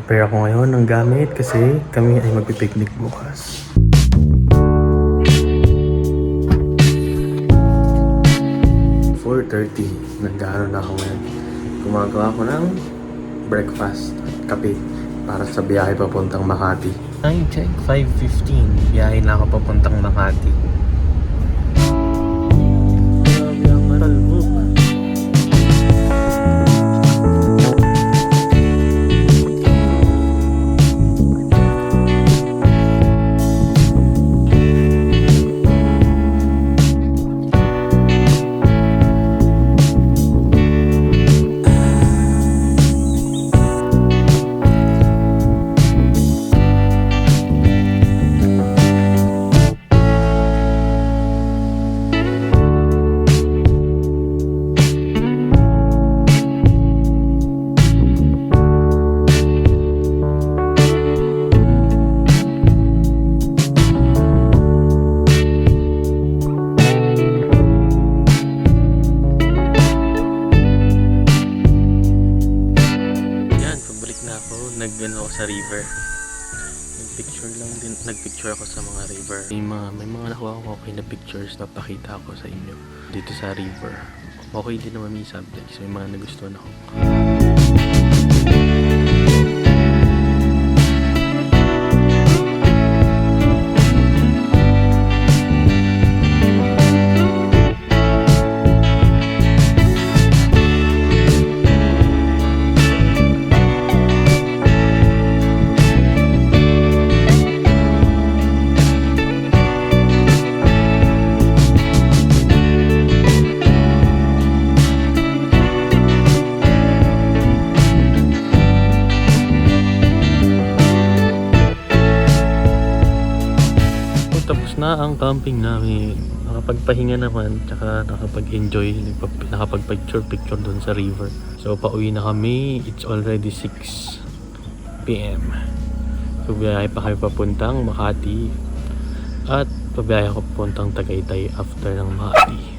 Prepare ako ngayon ng gamit kasi kami ay magpipiknik bukas. Nag-aaral na ako ngayon. Gumagawa ako ng breakfast at kape para sa biyahe papuntang Makati. Time check, 5:15. Biyahe na ako papuntang Makati. Grabe ang matalbog. Nag-ano ako sa river. Nagpicture ako sa mga river. May mga nakuha ko okay na pictures na pakita ako sa inyo dito sa river. Okay din naman may subject. So may mga nagustuhan ako. Tapos na ang camping namin. Nakapagpahinga naman, tsaka nakapag-enjoy, nakapag-picture doon sa river. So pauwi na kami. It's already 6 PM. So biyahe pa kami papuntang Makati. At pabiyahe ako papuntang Tagaytay after ng Makati.